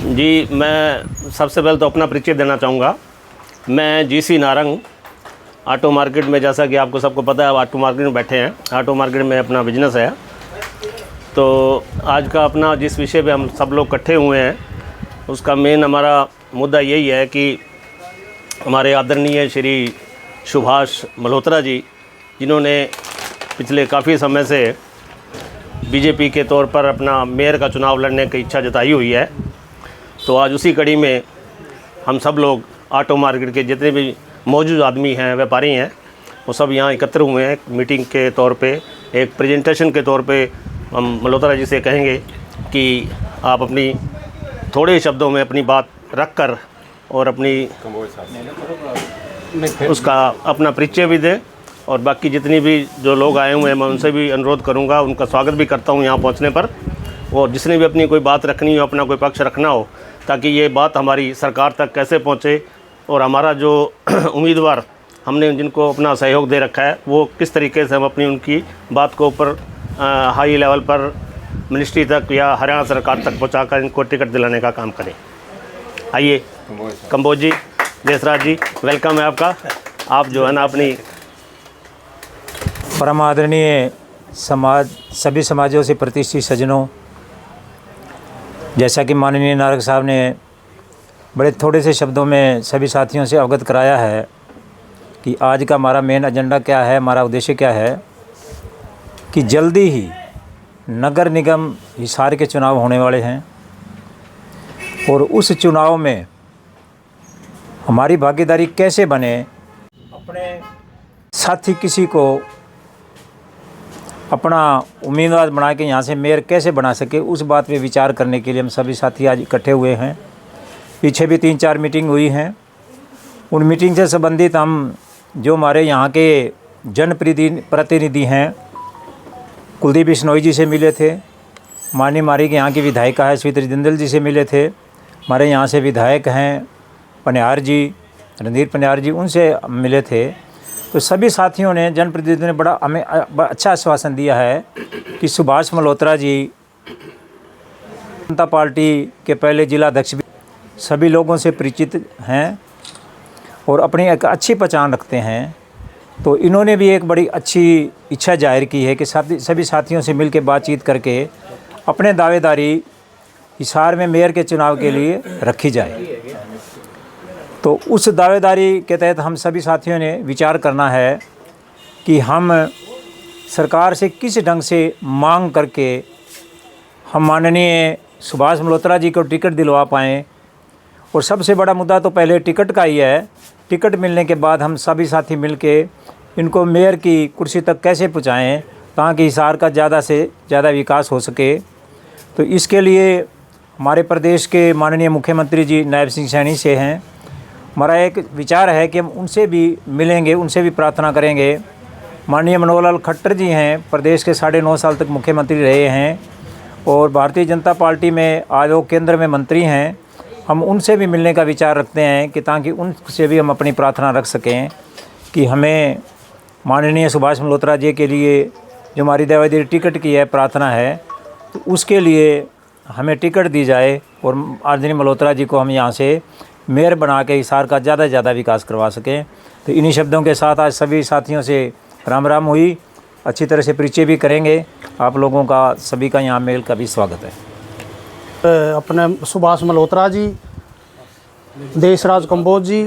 जी, मैं सबसे पहले तो अपना परिचय देना चाहूँगा। मैं जीसी नारंग ऑटो मार्केट में, जैसा कि आपको सबको पता है, ऑटो मार्केट में बैठे हैं। ऑटो मार्केट में अपना बिजनेस है। तो आज का अपना जिस विषय पे हम सब लोग इकट्ठे हुए हैं, उसका मेन हमारा मुद्दा यही है कि हमारे आदरणीय श्री सुभाष मल्होत्रा जी, जिन्होंने पिछले काफ़ी समय से बीजेपी के तौर पर अपना मेयर का चुनाव लड़ने की इच्छा जताई हुई है, तो आज उसी कड़ी में हम सब लोग ऑटो मार्केट के जितने भी मौजूद आदमी हैं, व्यापारी हैं, वो सब यहाँ एकत्र हुए हैं। मीटिंग के तौर पे, एक प्रेजेंटेशन के तौर पे हम मल्होत्रा जी से कहेंगे कि आप अपनी थोड़े शब्दों में अपनी बात रख कर और अपनी उसका अपना परिचय भी दें। और बाकी जितनी भी जो लोग आए हुए हैं, मैं उनसे भी अनुरोध करूंगा, उनका स्वागत भी करता हूं यहाँ पहुँचने पर। और जिसने भी अपनी कोई बात रखनी हो, अपना कोई पक्ष रखना हो, ताकि ये बात हमारी सरकार तक कैसे पहुँचे और हमारा जो उम्मीदवार हमने जिनको अपना सहयोग दे रखा है, वो किस तरीके से हम अपनी उनकी बात को ऊपर हाई लेवल पर मिनिस्ट्री तक या हरियाणा सरकार तक पहुँचाकर इनको टिकट दिलाने का काम करें। आइए कंबोज जी, देसराज जी, वेलकम है आपका। आप जो है ना अपनी परम आदरणीय सभी समाजों से प्रतिष्ठित सज्जनों, जैसा कि माननीय नारंग साहब ने बड़े थोड़े से शब्दों में सभी साथियों से अवगत कराया है कि आज का हमारा मेन एजेंडा क्या है, हमारा उद्देश्य क्या है, कि जल्दी ही नगर निगम हिसार के चुनाव होने वाले हैं और उस चुनाव में हमारी भागीदारी कैसे बने, अपने साथी किसी को अपना उम्मीदवार बना के यहाँ से मेयर कैसे बना सके, उस बात पे विचार करने के लिए हम सभी साथी आज इकट्ठे हुए हैं। पीछे भी 3-4 मीटिंग हुई हैं। उन मीटिंग से संबंधित हम जो हमारे यहाँ के जनप्रतिनिधि हैं, कुलदीप बिश्नोई जी से मिले थे, माननीय हमारी यहाँ की विधायिका है स्वीति जिंदल जी से मिले थे, हमारे यहाँ से विधायक हैं पनिहार जी, रणधीर पनिहार जी, उनसे मिले थे। तो सभी साथियों ने, जनप्रतिनिधियों ने बड़ा हमें अच्छा आश्वासन दिया है कि सुभाष मल्होत्रा जी जनता पार्टी के पहले जिला अध्यक्ष भी सभी लोगों से परिचित हैं और अपनी एक अच्छी पहचान रखते हैं। तो इन्होंने भी एक बड़ी अच्छी इच्छा जाहिर की है कि सभी साथियों से मिलकर बातचीत करके अपने दावेदारी हिसार में मेयर के चुनाव के लिए रखी जाए। तो उस दावेदारी के तहत हम सभी साथियों ने विचार करना है कि हम सरकार से किस ढंग से मांग करके हम माननीय सुभाष मल्होत्रा जी को टिकट दिलवा पाएँ। और सबसे बड़ा मुद्दा तो पहले टिकट का ही है। टिकट मिलने के बाद हम सभी साथी मिलके इनको मेयर की कुर्सी तक कैसे पहुँचाएँ ताकि हिसार का ज़्यादा से ज़्यादा विकास हो सके। तो इसके लिए हमारे प्रदेश के माननीय मुख्यमंत्री जी नायब सिंह सैनी से हैं, हमारा एक विचार है कि हम उनसे भी मिलेंगे, उनसे भी प्रार्थना करेंगे। माननीय मनोहर लाल खट्टर जी हैं, प्रदेश के 9.5 साल तक मुख्यमंत्री रहे हैं और भारतीय जनता पार्टी में आयोग केंद्र में मंत्री हैं। हम उनसे भी मिलने का विचार रखते हैं कि ताकि उनसे भी हम अपनी प्रार्थना रख सकें कि हमें माननीय सुभाष मल्होत्रा जी के लिए जो हमारी दावेदारी टिकट की है, प्रार्थना है, तो उसके लिए हमें टिकट दी जाए और आदरणीय मल्होत्रा जी को हम यहाँ से मेयर बना के हिसार का ज़्यादा से ज़्यादा विकास करवा सकें। तो इन्हीं शब्दों के साथ आज सभी साथियों से राम राम हुई। अच्छी तरह से परिचय भी करेंगे। आप लोगों का सभी का यहाँ मेल का भी स्वागत है। अपने सुभाष मल्होत्रा जी, देसराज कंबोज जी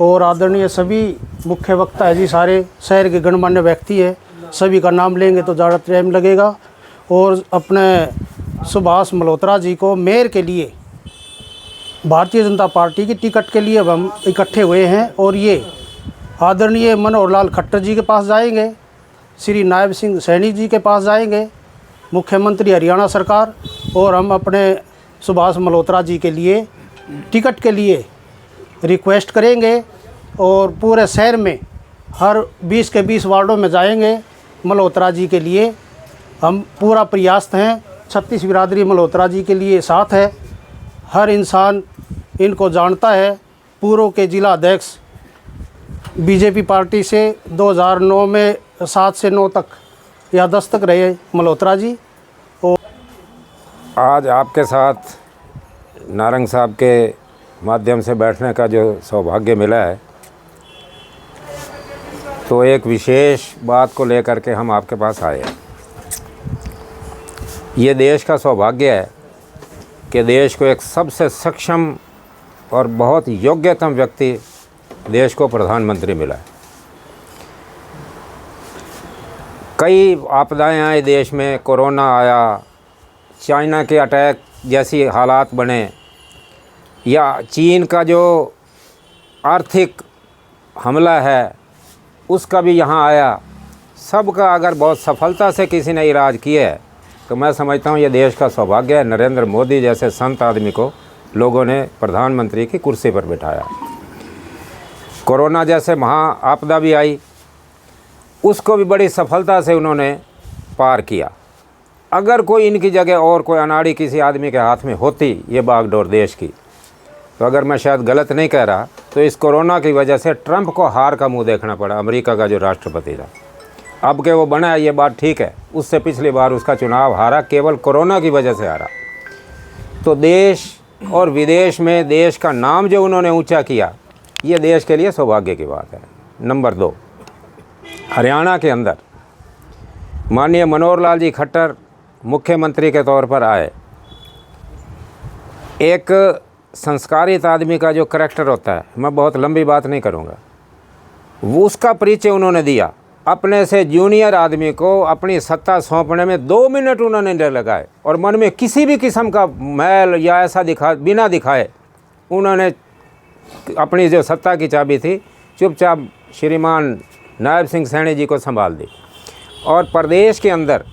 और आदरणीय सभी मुख्य वक्ता है जी, सारे शहर के गणमान्य व्यक्ति है, सभी का नाम लेंगे तो ज़्यादा टाइम लगेगा। और अपने सुभाष मल्होत्रा जी को मेयर के लिए भारतीय जनता पार्टी की टिकट के लिए अब हम इकट्ठे हुए हैं और ये आदरणीय मनोहर लाल खट्टर जी के पास जाएंगे, श्री नायब सिंह सैनी जी के पास जाएंगे, मुख्यमंत्री हरियाणा सरकार, और हम अपने सुभाष मल्होत्रा जी के लिए टिकट के लिए रिक्वेस्ट करेंगे और पूरे शहर में हर 20 के 20 वार्डों में जाएंगे। मल्होत्रा जी के लिए हम पूरा प्रयास हैं। 36 बिरादरी मल्होत्रा जी के लिए साथ है। हर इंसान इनको जानता है। पूर्व के जिला अध्यक्ष बीजेपी पार्टी से 2009 में 7 से 9 तक या 10 तक रहे मल्होत्रा जी। और आज आपके साथ नारंग साहब के माध्यम से बैठने का जो सौभाग्य मिला है, तो एक विशेष बात को लेकर के हम आपके पास आए हैं। ये देश का सौभाग्य है कि देश को एक सबसे सक्षम और बहुत योग्यतम व्यक्ति देश को प्रधानमंत्री मिला है। कई आपदाएं आई देश में, कोरोना आया, चाइना के अटैक जैसी हालात बने, या चीन का जो आर्थिक हमला है उसका भी यहाँ आया। सबका अगर बहुत सफलता से किसी ने इलाज किया है तो मैं समझता हूँ ये देश का सौभाग्य है। नरेंद्र मोदी जैसे संत आदमी को लोगों ने प्रधानमंत्री की कुर्सी पर बिठाया। कोरोना जैसे महा आपदा भी आई, उसको भी बड़ी सफलता से उन्होंने पार किया। अगर कोई इनकी जगह और कोई अनाड़ी किसी आदमी के हाथ में होती ये बागडोर देश की, तो अगर मैं शायद गलत नहीं कह रहा, तो इस कोरोना की वजह से ट्रंप को हार का मुंह देखना पड़ा, अमेरिका का जो राष्ट्रपति था। अब के वो बना है ये बात ठीक है, उससे पिछली बार उसका चुनाव हारा केवल कोरोना की वजह से हारा। तो देश और विदेश में देश का नाम जो उन्होंने ऊंचा किया, ये देश के लिए सौभाग्य की बात है। नंबर 2, हरियाणा के अंदर माननीय मनोहर लाल जी खट्टर मुख्यमंत्री के तौर पर आए। एक संस्कारित आदमी का जो करैक्टर होता है, मैं बहुत लंबी बात नहीं करूँगा, वो उसका परिचय उन्होंने दिया। अपने से जूनियर आदमी को अपनी सत्ता सौंपने में 2 मिनट उन्होंने नहीं लगाए, और मन में किसी भी किस्म का मैल या ऐसा बिना दिखाए उन्होंने अपनी जो सत्ता की चाबी थी चुपचाप श्रीमान नायब सिंह सैनी जी को संभाल दी। और प्रदेश के अंदर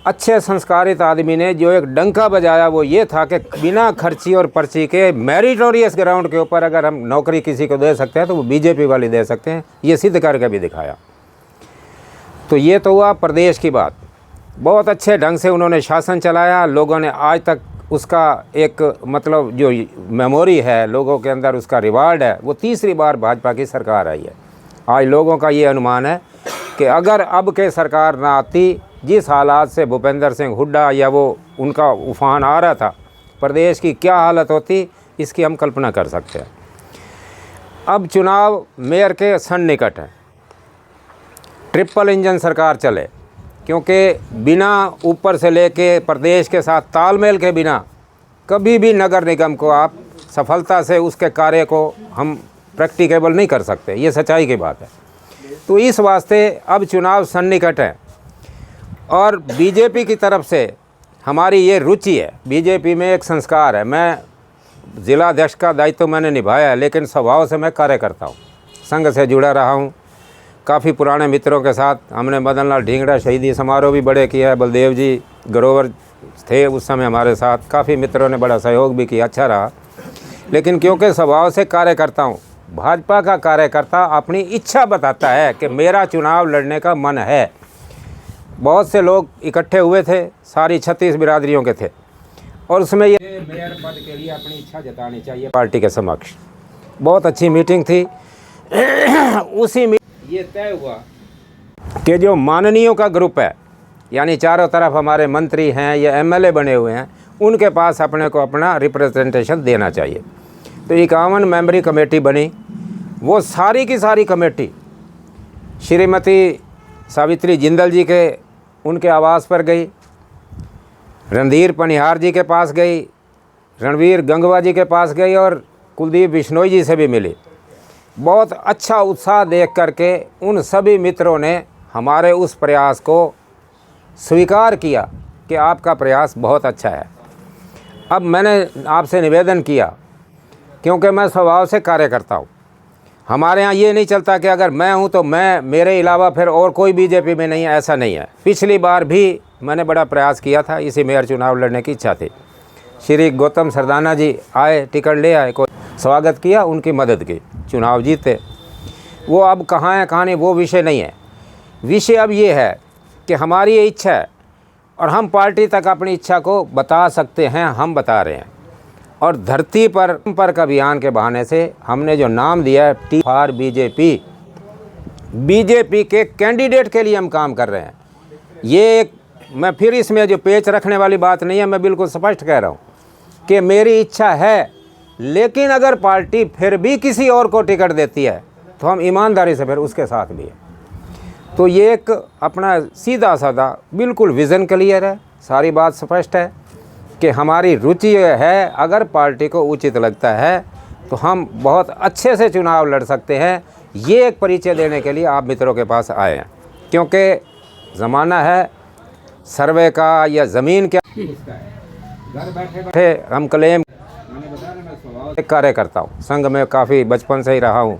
अच्छे संस्कारित आदमी ने जो एक डंका बजाया वो ये था कि बिना खर्ची और पर्ची के मेरिटोरियस ग्राउंड के ऊपर अगर हम नौकरी किसी को दे सकते हैं तो वो बीजेपी वाली दे सकते हैं, ये सिद्ध करके भी दिखाया। तो ये तो हुआ प्रदेश की बात। बहुत अच्छे ढंग से उन्होंने शासन चलाया। लोगों ने आज तक उसका एक मतलब जो मेमोरी है लोगों के अंदर, उसका रिवार्ड है। वो तीसरी बार भाजपा की सरकार आई है। आज लोगों का ये अनुमान है कि अगर अब के सरकार ना आती, जिस हालात से भूपेंद्र सिंह हुड्डा या वो उनका उफान आ रहा था, प्रदेश की क्या हालत होती इसकी हम कल्पना कर सकते हैं। अब चुनाव मेयर के सन्निकट हैं, ट्रिपल इंजन सरकार चले, क्योंकि बिना ऊपर से लेके प्रदेश के साथ तालमेल के बिना कभी भी नगर निगम को आप सफलता से उसके कार्य को हम प्रैक्टिकेबल नहीं कर सकते, ये सच्चाई की बात है। तो इस वास्ते अब चुनाव सन्निकट है और बीजेपी की तरफ से हमारी ये रुचि है। बीजेपी में एक संस्कार है। मैं ज़िला अध्यक्ष का दायित्व तो मैंने निभाया है, लेकिन स्वभाव से मैं कार्य करता हूँ, संघ से जुड़ा रहा हूँ। काफ़ी पुराने मित्रों के साथ हमने मदन लाल ढींगड़ा शहीदी समारोह भी बड़े किया है। बलदेव जी ग्रोवर थे उस समय हमारे साथ, काफ़ी मित्रों ने बड़ा सहयोग भी किया, अच्छा रहा। लेकिन क्योंकि स्वभाव से कार्य करता हूँ, भाजपा का कार्यकर्ता अपनी इच्छा बताता है कि मेरा चुनाव लड़ने का मन है। बहुत से लोग इकट्ठे हुए थे, सारी 36 बिरादरियों के थे, और उसमें ये मेयर पद के लिए अपनी इच्छा जतानी चाहिए पार्टी के समक्ष। बहुत अच्छी मीटिंग थी। उसी में ये तय हुआ कि जो माननीयों का ग्रुप है, यानी चारों तरफ हमारे मंत्री हैं या एमएलए बने हुए हैं, उनके पास अपने को अपना रिप्रेजेंटेशन देना चाहिए। तो 51 मेंबरी कमेटी बनी। वो सारी की सारी कमेटी श्रीमती सावित्री जिंदल जी के उनके आवास पर गई, रणधीर पनिहार जी के पास गई, रणवीर गंगवा जी के पास गई और कुलदीप बिश्नोई जी से भी मिली। बहुत अच्छा उत्साह देख करके उन सभी मित्रों ने हमारे उस प्रयास को स्वीकार किया कि आपका प्रयास बहुत अच्छा है। अब मैंने आपसे निवेदन किया, क्योंकि मैं स्वभाव से कार्य करता हूँ, हमारे यहाँ ये नहीं चलता कि अगर मैं हूँ तो मैं, मेरे अलावा फिर और कोई बीजेपी में नहीं है, ऐसा नहीं है। पिछली बार भी मैंने बड़ा प्रयास किया था, इसी मेयर चुनाव लड़ने की इच्छा थी। श्री गौतम सरदाना जी आए, टिकट ले आए, कोई स्वागत किया, उनकी मदद की, चुनाव जीते। वो अब कहाँ है कहाँ नहीं वो विषय नहीं है। विषय अब ये है कि हमारी ये इच्छा है और हम पार्टी तक अपनी इच्छा को बता सकते हैं, हम बता रहे हैं। और धरती पर का अभियान के बहाने से हमने जो नाम दिया है टी फॉर बीजेपी, बीजेपी के कैंडिडेट के लिए हम काम कर रहे हैं। ये एक, मैं फिर इसमें जो पेच रखने वाली बात नहीं है, मैं बिल्कुल स्पष्ट कह रहा हूँ। कि मेरी इच्छा है, लेकिन अगर पार्टी फिर भी किसी और को टिकट देती है तो हम ईमानदारी से फिर उसके साथ भी हैं। तो ये एक अपना सीधा साधा बिल्कुल विज़न क्लियर है, सारी बात स्पष्ट है कि हमारी रुचि है, अगर पार्टी को उचित लगता है तो हम बहुत अच्छे से चुनाव लड़ सकते हैं। ये एक परिचय देने के लिए आप मित्रों के पास आए हैं, क्योंकि ज़माना है सर्वे का या ज़मीन क्या, घर बैठे बैठे हम क्लेम, मैंने बताया ना, मैं स्वभाव से कार्यकर्ता हूँ, संघ में काफ़ी बचपन से ही रहा हूँ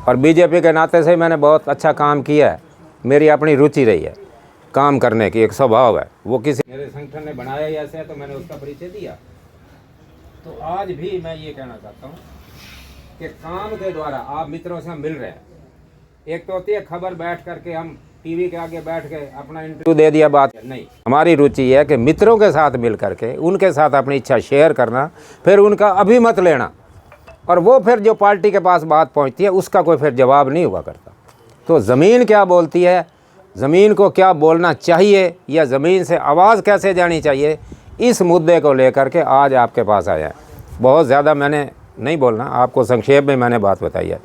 और बीजेपी के नाते से मैंने बहुत अच्छा काम किया है। मेरी अपनी रुचि रही है काम करने की, एक स्वभाव है, वो किसी मेरे संगठन ने बनाया ही ऐसे है तो मैंने उसका परिचय दिया। तो आज भी मैं ये कहना चाहता हूँ कि काम के द्वारा आप मित्रों से हम मिल रहे हैं। एक तो होती है खबर बैठ करके हम टीवी के आगे बैठ के अपना इंटरव्यू दे दिया, बात नहीं। हमारी रुचि है कि मित्रों के साथ मिल करके उनके साथ अपनी इच्छा शेयर करना, फिर उनका अभिमत लेना, और वो फिर जो पार्टी के पास बात पहुंचती है उसका कोई फिर जवाब नहीं हुआ करता। तो ज़मीन क्या बोलती है, ज़मीन को क्या बोलना चाहिए या ज़मीन से आवाज़ कैसे जानी चाहिए, इस मुद्दे को लेकर के आज आपके पास आया है। बहुत ज़्यादा मैंने नहीं बोलना, आपको संक्षेप में मैंने बात बताई है।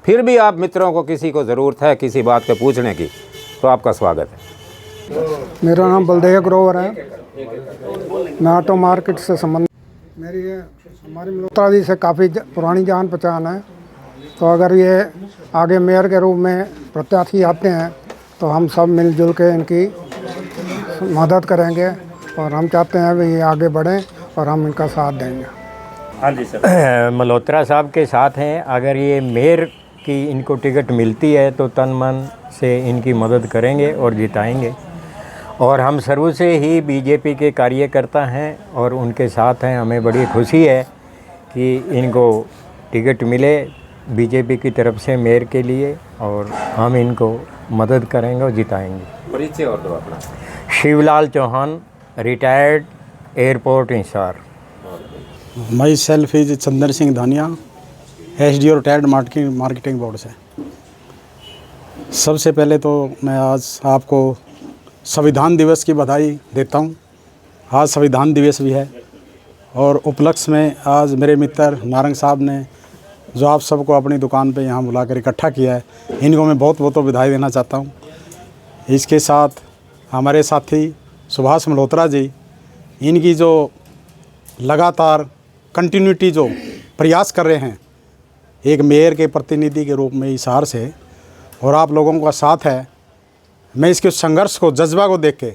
फिर भी आप मित्रों को किसी को ज़रूरत है किसी बात पे पूछने की तो आपका स्वागत है। मेरा नाम बलदेव ग्रोवर है, मैं ऑटो मार्केट से संबंधित, मेरी ये हमारी मल्होत्रा जी से काफ़ी पुरानी जान पहचान है। तो अगर ये आगे मेयर के रूप में प्रत्याशी आते हैं तो हम सब मिलजुल के इनकी मदद करेंगे और हम चाहते हैं भी ये आगे बढ़ें और हम इनका साथ देंगे। हाँ जी सर, मल्होत्रा साहब के साथ हैं। अगर ये मेयर की इनको टिकट मिलती है तो तन मन से इनकी मदद करेंगे और जिताएंगे। और हम शुरू से ही बीजेपी के कार्यकर्ता हैं और उनके साथ हैं। हमें बड़ी खुशी है कि इनको टिकट मिले बीजेपी की तरफ से मेयर के लिए, और हम इनको मदद करेंगे और जिताएंगे। परिचय और दो अपना। Shivlal Chauhan, retired airport in charge. Myself is Chandan Singh Dhania, SDO retired marketing board से। सबसे पहले तो मैं आज आपको संविधान दिवस की बधाई देता हूं। आज संविधान दिवस भी है और उपलक्ष्य में आज मेरे मित्र नारंग साहब ने जो आप सबको अपनी दुकान पे यहाँ बुलाकर इकट्ठा किया है, इनको मैं बहुत बहुत बधाई देना चाहता हूँ। इसके साथ हमारे साथी सुभाष मल्होत्रा जी, इनकी जो लगातार कंटिन्यूटी जो प्रयास कर रहे हैं एक मेयर के प्रतिनिधि के रूप में हिसार से, और आप लोगों का साथ है, मैं इसके संघर्ष को, जज्बा को देख के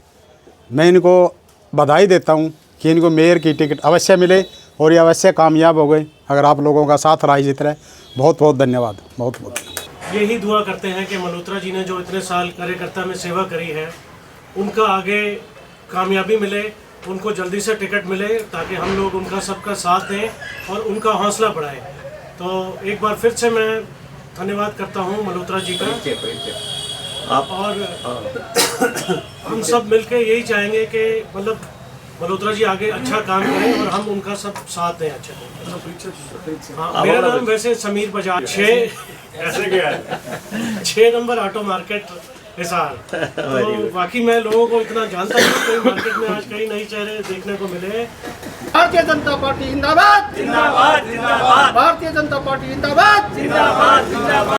मैं इनको बधाई देता हूं कि इनको मेयर की टिकट अवश्य मिले और ये अवश्य कामयाब हो गए अगर आप लोगों का साथ रहा इसी तरह। बहुत बहुत धन्यवाद, बहुत बहुत। यही दुआ करते हैं कि मल्होत्रा जी ने जो इतने साल कार्यकर्ता में सेवा करी है उनका आगे कामयाबी मिले, उनको जल्दी से टिकट मिले ताकि हम लोग उनका सबका साथ दें और उनका हौसला बढ़ाएं। तो एक बार फिर से मैं धन्यवाद करता हूं मल्होत्रा जी का। और हम सब मिलके यही चाहेंगे कि मतलब मल्होत्रा जी आगे अच्छा काम करें और हम उनका सब साथ दें अच्छे से। हाँ, मेरा नाम वैसे Sameer Bajaj, 6 number auto market Hisar. तो बाकी मैं लोगों को इतना जानता हूँ, कोई मार्केट में आज कई नए चेहरे देखने को मिले। भारतीय जनता पार्टी जिंदाबाद, जिंदाबाद, जिंदाबाद। भारतीय जनता पार्टी जिंदाबाद, जिंदाबाद, जिंदाबाद।